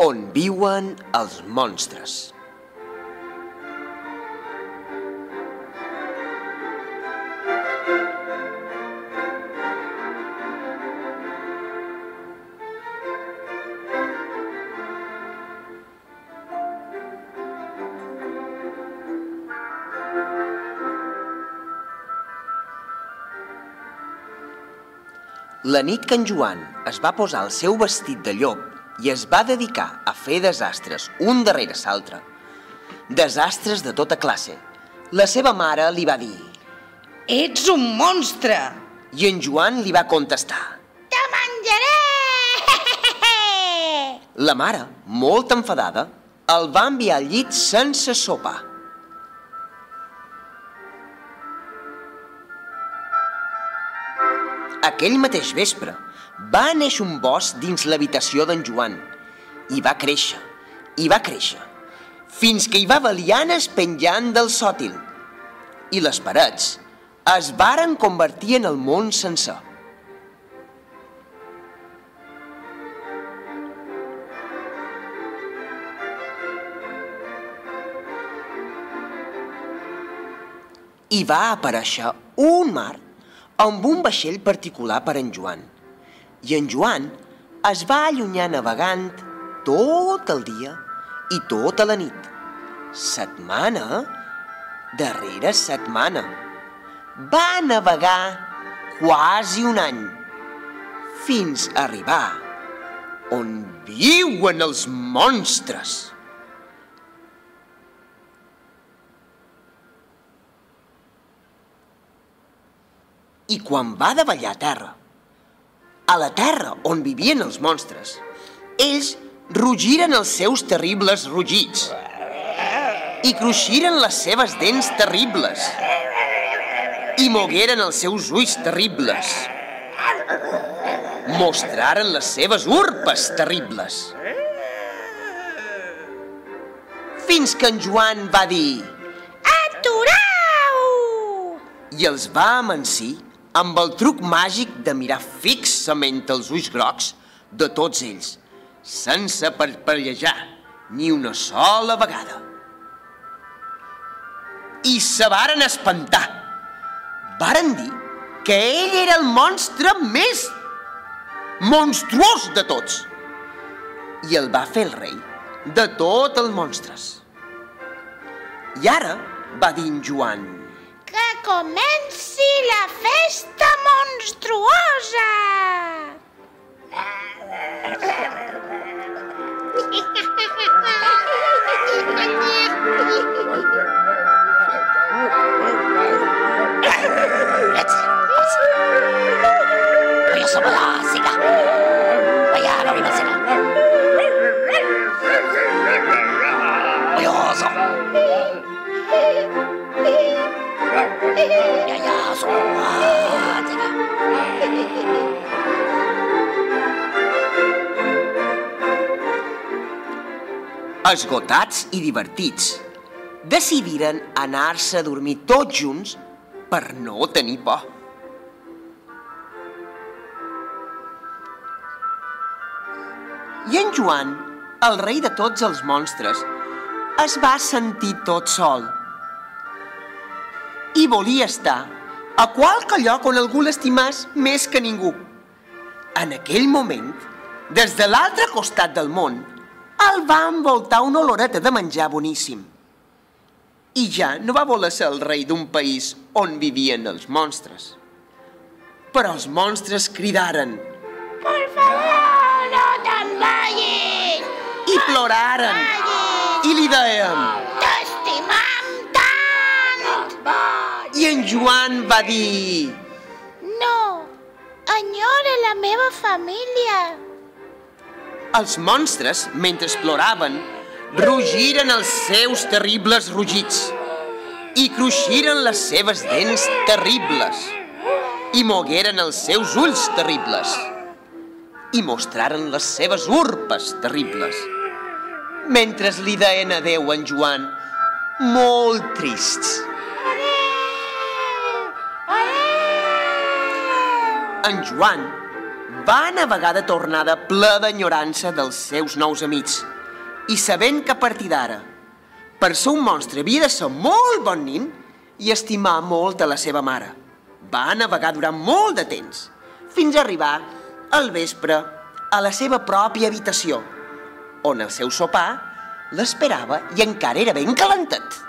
On viuen els monstres. La nit que en Joan es va posar el seu vestit de llop i es va dedicar a fer desastres un darrere l'altre, desastres de tota classe, la seva mare li va dir: Ets un monstre! I en Joan li va contestar: Te menjaré! La mare, molt enfadada, el va enviar al llit sense sopar. Aquell mateix vespre va néixer un bosc dins l'habitació d'en Joan i va créixer, fins que hi va haver lianes penjant del sòtil i les parets es varen convertir en el món sencer. Hi va aparèixer un mar amb un vaixell particular per en Joan. I en Joan es va allunyar navegant tot el dia i tota la nit, setmana darrere setmana. Va navegar quasi un any, fins a arribar on viuen els monstres. I quan va davallar a terra, a la terra on vivien els monstres, ells rugiren els seus terribles rugits i cruixiren les seves dents terribles i mogueren els seus ulls terribles, mostraren les seves urpes terribles. Fins que en Joan va dir: Atureu! I els va amansir amb el truc màgic de mirar fixament els ulls grocs de tots ells, sense parpellejar ni una sola vegada. I se varen espantar. Varen dir que ell era el monstre més monstruós de tots i el va fer el rei de tots els monstres. I ara, va dir en Joan, que comenci la festa monstruosa! Esgotats i divertits, decidiren anar-se a dormir tots junts per no tenir por. I en Joan, el rei de tots els monstres, es va sentir tot sol i volia estar a qualque lloc on algú l'estimés més que ningú. En aquell moment, des de l'altre costat del món, el va envoltar una oloreta de menjar boníssim. I ja no va voler ser el rei d'un país on vivien els monstres. Però els monstres cridaren: Per favor, no te'n vagis! I ploraren. I li dèiem: T'estimam tant! I en Joan va dir: No, enyora la meva família. Els monstres, mentre ploraven, rugiren els seus terribles rugits i cruixiren les seves dents terribles i mogueren els seus ulls terribles i mostraren les seves urpes terribles, mentre li deien adéu a en Joan, molt trists. En Joan Va navegar de tornada ple d'enyorança dels seus nous amics i sabent que a partir d'ara, per ser un monstre havia de ser molt bon nin i estimar molt a la seva mare. Va navegar durant molt de temps, fins a arribar al vespre a la seva pròpia habitació, on el seu sopar l'esperava i encara era ben calentet.